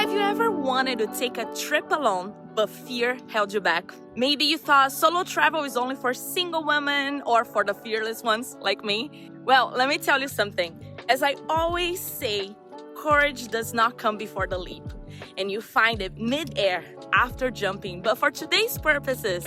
Have you ever wanted to take a trip alone, but fear held you back? Maybe you thought solo travel is only for single women or for the fearless ones like me. Well, let me tell you something. As I always say, courage does not come before the leap, and you find it mid-air after jumping. But for today's purposes,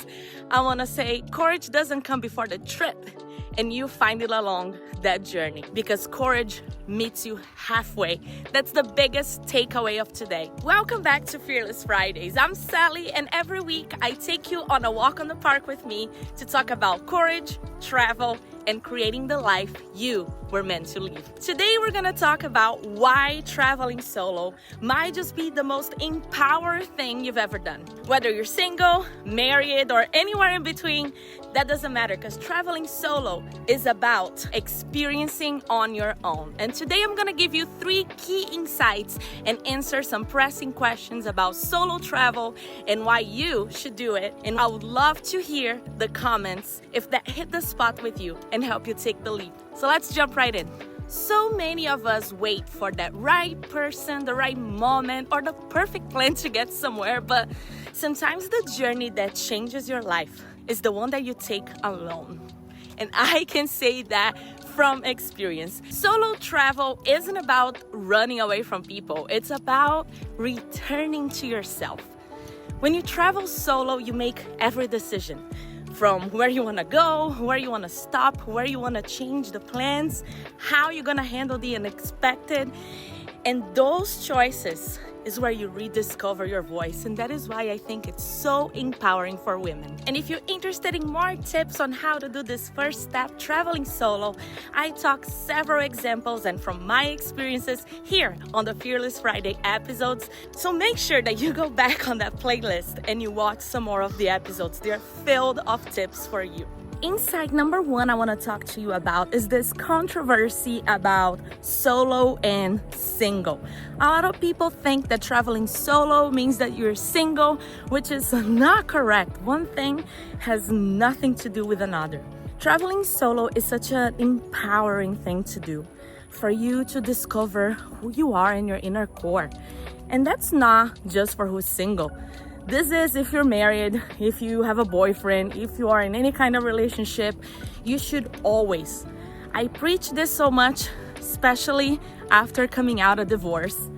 I want to say courage doesn't come before the trip, and you find it along that journey, because courage meets you halfway. That's the biggest takeaway of today. Welcome back to Fearless Fridays. I'm Sally, and every week I take you on a walk on the park with me to talk about courage, travel, and creating the life you were meant to live. Today we're gonna talk about why traveling solo might just be the most empowering thing you've ever done. Whether you're single, married, or anywhere in between, that doesn't matter, because traveling solo is about experiencing on your own. And today I'm gonna give you 3 key insights and answer some pressing questions about solo travel and why you should do it. And I would love to hear the comments if that hit the spot with you and help you take the leap. So let's jump right in. So many of us wait for that right person, the right moment, or the perfect plan to get somewhere, but sometimes the journey that changes your life is the one that you take alone. And I can say that from experience. Solo travel isn't about running away from people. It's about returning to yourself. When you travel solo, you make every decision. From where you want to go, where you want to stop, where you want to change the plans, how you're going to handle the unexpected. And those choices is where you rediscover your voice. And that is why I think it's so empowering for women. And if you're interested in more tips on how to do this first step, traveling solo, I talk several examples and from my experiences here on the Fearless Friday episodes. So make sure that you go back on that playlist and you watch some more of the episodes. They're filled of tips for you. Insight number 1 I want to talk to you about is this controversy about solo and single. A lot of people think that traveling solo means that you're single, which is not correct. One thing has nothing to do with another. Traveling solo is such an empowering thing to do, for you to discover who you are in your inner core. And that's not just for who's single. This is if you're married, if you have a boyfriend, if you are in any kind of relationship, you should always. I preach this so much, especially after coming out of divorce,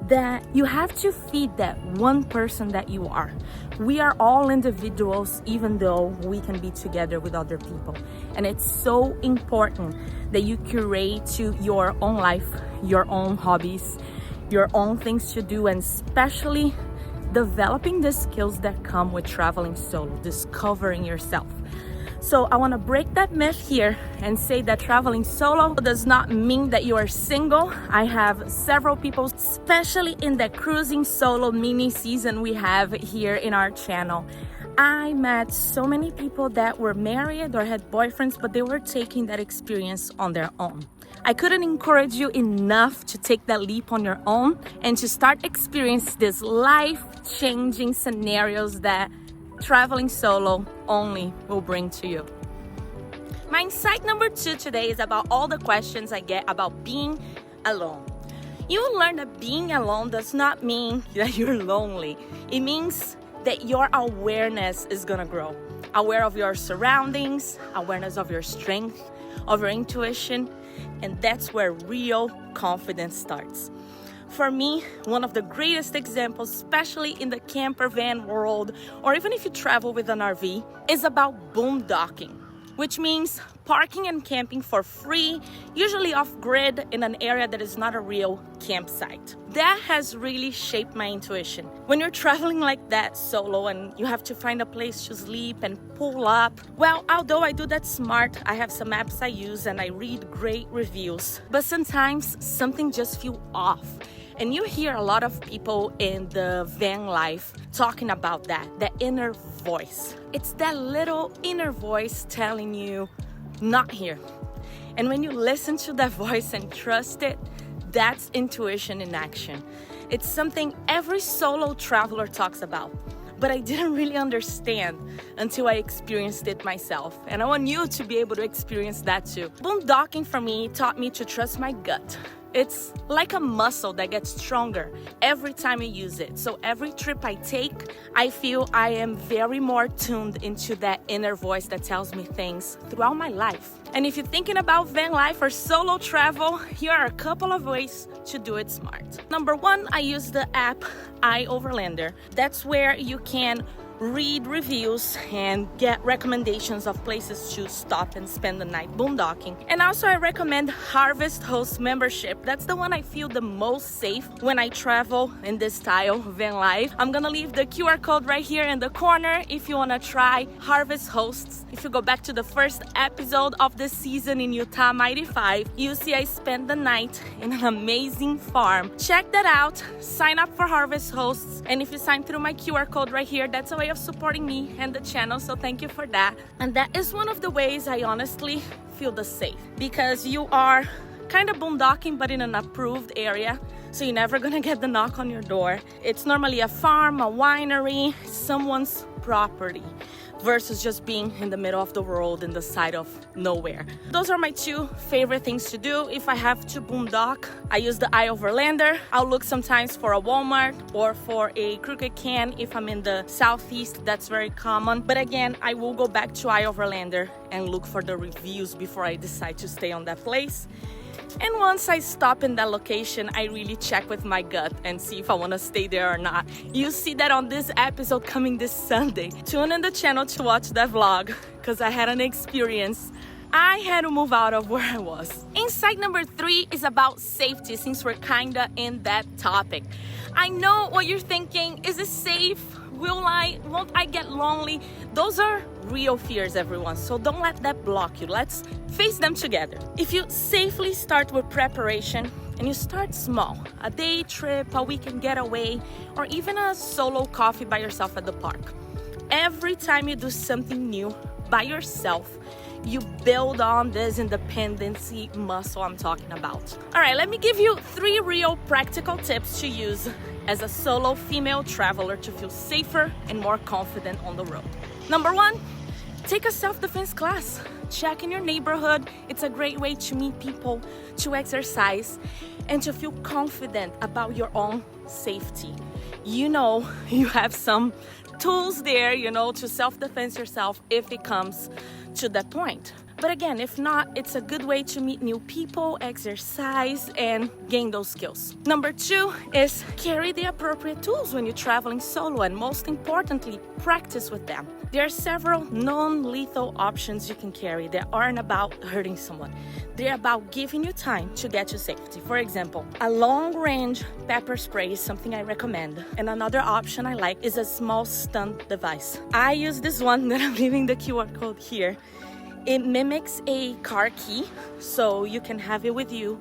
that you have to feed that one person that you are. We are all individuals, even though we can be together with other people. And it's so important that you curate to your own life, your own hobbies, your own things to do, and especially developing the skills that come with traveling solo, discovering yourself. So I want to break that myth here and say that traveling solo does not mean that you are single. I have several people, especially in the cruising solo mini season we have here in our channel. I met so many people that were married or had boyfriends, but they were taking that experience on their own. I couldn't encourage you enough to take that leap on your own and to start experiencing these life-changing scenarios that traveling solo only will bring to you. My insight number 2 today is about all the questions I get about being alone. You will learn that being alone does not mean that you're lonely. It means that your awareness is gonna grow. Aware of your surroundings, awareness of your strength, of your intuition, and that's where real confidence starts. For me, one of the greatest examples, especially in the camper van world, or even if you travel with an RV, is about boondocking, which means parking and camping for free, usually off-grid in an area that is not a real campsite. That has really shaped my intuition. When you're traveling like that solo and you have to find a place to sleep and pull up, well, although I do that smart, I have some apps I use and I read great reviews, but sometimes something just feels off. And you hear a lot of people in the van life talking about that inner voice. It's that little inner voice telling you, not here. And when you listen to that voice and trust it, that's intuition in action. It's something every solo traveler talks about, but I didn't really understand until I experienced it myself. And I want you to be able to experience that too. Boondocking for me taught me to trust my gut, It's like a muscle that gets stronger every time you use it. So every trip I take, I feel I am very more tuned into that inner voice that tells me things throughout my life. And if you're thinking about van life or solo travel, here are a couple of ways to do it smart. Number one, I use the app iOverlander. That's where you can read reviews and get recommendations of places to stop and spend the night boondocking. And also I recommend Harvest Host membership. That's the one I feel the most safe when I travel in this style van life. I'm gonna leave the QR code right here in the corner if you wanna try Harvest Hosts. If you go back to the first episode of this season in Utah Mighty 5, you see I spent the night in an amazing farm. Check that out, sign up for Harvest Hosts, and if you sign through my QR code right here, that's a way of supporting me and the channel, so thank you for that. And that is one of the ways I honestly feel the safe, because you are kind of boondocking but in an approved area, so you're never gonna get the knock on your door. It's normally a farm, a winery, someone's property, versus just being in the middle of the world in the side of nowhere. Those are my two favorite things to do. If I have to boondock, I use the iOverlander. I'll look sometimes for a Walmart or for a Crooked Can if I'm in the southeast. That's very common. But again, I will go back to iOverlander and look for the reviews before I decide to stay on that place. And once I stop in that location, I really check with my gut and see if I want to stay there or not. You see that on this episode coming this Sunday. Tune in the channel to watch that vlog, because I had an experience I had to move out of where I was. Insight number 3 is about safety, since we're kinda in that topic. I know what you're thinking. Is it safe? Won't I get lonely? Those are real fears, everyone. So don't let that block you. Let's face them together. If you safely start with preparation and you start small, a day trip, a weekend getaway, or even a solo coffee by yourself at the park. Every time you do something new by yourself, you build on this independency muscle I'm talking about. All right, let me give you 3 real practical tips to use as a solo female traveler to feel safer and more confident on the road. Number 1, take a self-defense class. Check in your neighborhood. It's a great way to meet people, to exercise, and to feel confident about your own safety. You know, you have some tools there, to self-defense yourself if it comes to that point. But again, if not, it's a good way to meet new people, exercise, and gain those skills. Number 2 is carry the appropriate tools when you're traveling solo, and most importantly, practice with them. There are several non-lethal options you can carry that aren't about hurting someone. They're about giving you time to get to safety. For example, a long-range pepper spray is something I recommend. And another option I like is a small stun device. I use this one that I'm leaving the QR code here. It mimics a car key, so you can have it with you.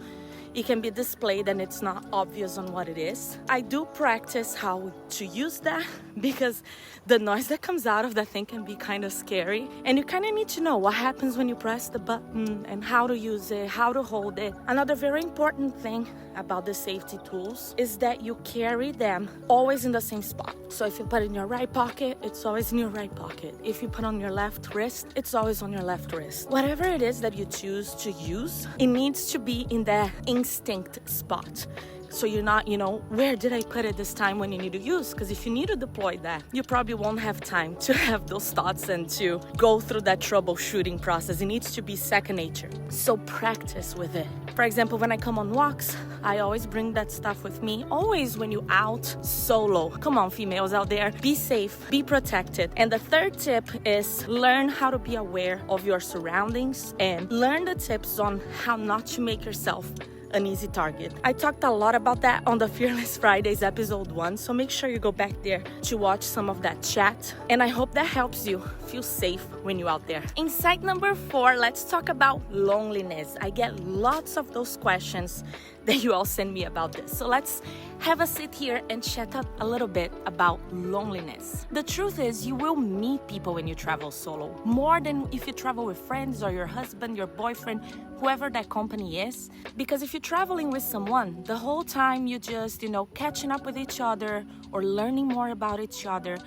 It can be displayed and it's not obvious on what it is. I do practice how to use that because the noise that comes out of that thing can be kind of scary. And you kind of need to know what happens when you press the button and how to use it, how to hold it. Another very important thing about the safety tools is that you carry them always in the same spot. So if you put it in your right pocket, it's always in your right pocket. If you put on your left wrist, it's always on your left wrist. Whatever it is that you choose to use, it needs to be in that instinct spot. So you're not, where did I put it this time when you need to use? Because if you need to deploy that, you probably won't have time to have those thoughts and to go through that troubleshooting process. It needs to be second nature. So practice with it. For example, when I come on walks, I always bring that stuff with me. Always when you're out solo. Come on, females out there. Be safe, be protected. And the third tip is learn how to be aware of your surroundings and learn the tips on how not to make yourself an easy target. I talked a lot about that on the Fearless Fridays episode 1, so make sure you go back there to watch some of that chat. And I hope that helps you feel safe when you're out there. Insight number 4, let's talk about loneliness. I get lots of those questions that you all send me about this. So let's have a sit here and chat up a little bit about loneliness. The truth is, you will meet people when you travel solo, more than if you travel with friends or your husband, your boyfriend, whoever that company is. Because if you're traveling with someone, the whole time you just, catching up with each other or learning more about each other,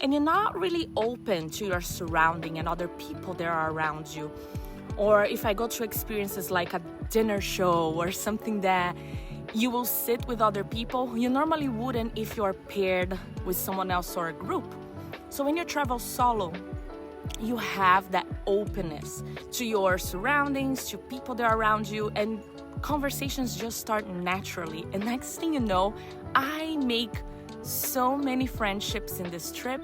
and you're not really open to your surrounding and other people that are around you. Or if I go to experiences like a dinner show or something that you will sit with other people you normally wouldn't if you're paired with someone else or a group. So when you travel solo, you have that openness to your surroundings, to people that are around you, and conversations just start naturally. And next thing you know, I make so many friendships in this trip.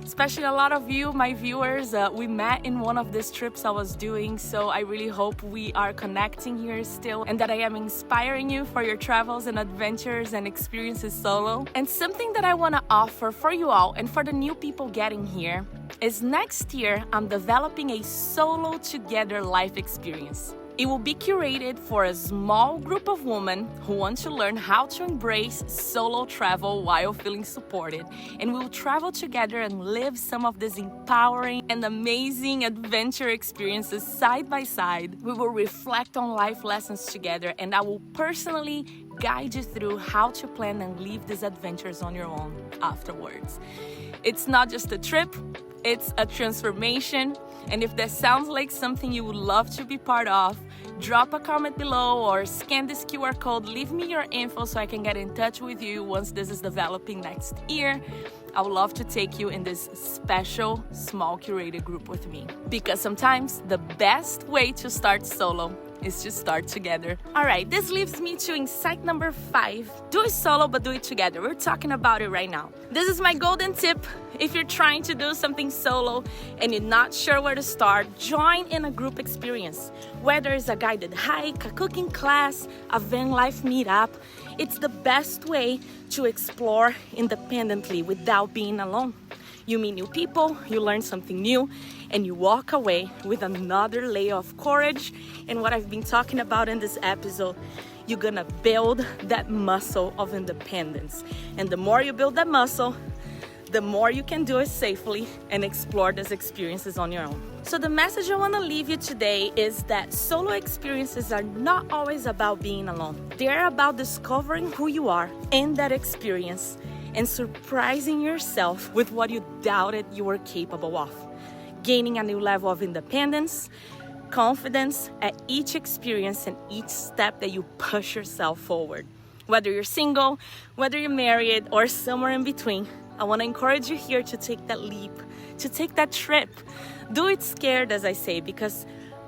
Especially a lot of you, my viewers, we met in one of these trips I was doing, so I really hope we are connecting here still and that I am inspiring you for your travels and adventures and experiences solo. And something that I want to offer for you all and for the new people getting here is next year I'm developing a solo together life experience. It will be curated for a small group of women who want to learn how to embrace solo travel while feeling supported. And we will travel together and live some of these empowering and amazing adventure experiences side by side. We will reflect on life lessons together, and I will personally guide you through how to plan and live these adventures on your own afterwards. It's not just a trip, it's a transformation. And if that sounds like something you would love to be part of, drop a comment below or scan this QR code, leave me your info so I can get in touch with you once this is developing next year. I would love to take you in this special, small curated group with me. Because sometimes the best way to start solo is to start together. All right, this leaves me to insight number 5. Do it solo, but do it together. We're talking about it right now. This is my golden tip. If you're trying to do something solo and you're not sure where to start, join in a group experience. Whether it's a guided hike, a cooking class, a van life meetup, it's the best way to explore independently without being alone. You meet new people, you learn something new, and you walk away with another layer of courage. And what I've been talking about in this episode, you're gonna build that muscle of independence. And the more you build that muscle, the more you can do it safely and explore these experiences on your own. So the message I want to leave you today is that solo experiences are not always about being alone. They're about discovering who you are in that experience and surprising yourself with what you doubted you were capable of. Gaining a new level of independence, confidence at each experience and each step that you push yourself forward. Whether you're single, whether you're married, or somewhere in between, I want to encourage you here to take that leap, to take that trip. Do it scared, as I say, because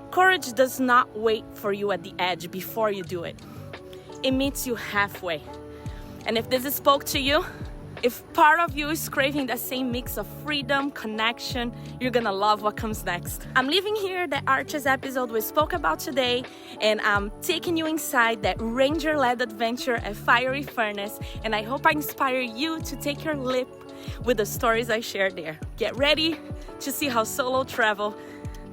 courage does not wait for you at the edge before you do it. It meets you halfway. And if this spoke to you, if part of you is craving that same mix of freedom, connection, you're gonna love what comes next. I'm leaving here the Arches episode we spoke about today, and I'm taking you inside that ranger-led adventure at Fiery Furnace, and I hope I inspire you to take your leap with the stories I shared there. Get ready to see how solo travel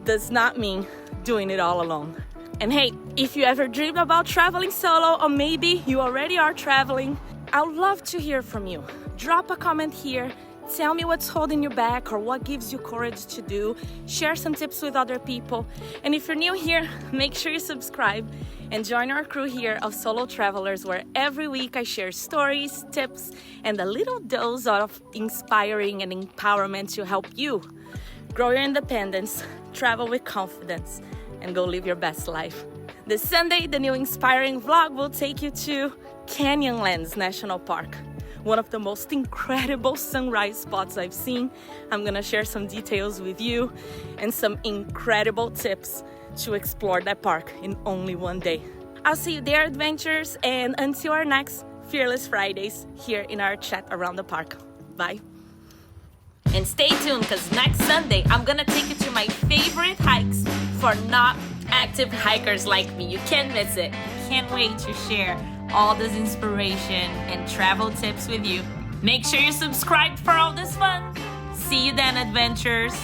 does not mean doing it all alone. And hey, if you ever dreamed about traveling solo, or maybe you already are traveling, I would love to hear from you. Drop a comment here. Tell me what's holding you back or what gives you courage to do. Share some tips with other people. And if you're new here, make sure you subscribe and join our crew here of solo travelers, where every week I share stories, tips, and a little dose of inspiring and empowerment to help you grow your independence, travel with confidence, and go live your best life. This Sunday, the new inspiring vlog will take you to Canyonlands National Park, one of the most incredible sunrise spots I've seen. I'm gonna share some details with you and some incredible tips to explore that park in only one day. I'll see you there, adventures, and until our next Fearless Fridays here in our chat around the park. Bye. And stay tuned, because next Sunday, I'm gonna take you to my favorite hikes for not active hikers like me. You can't miss it. Can't wait to share all this inspiration and travel tips with you. Make sure you subscribe for all this fun. See you then, adventurers.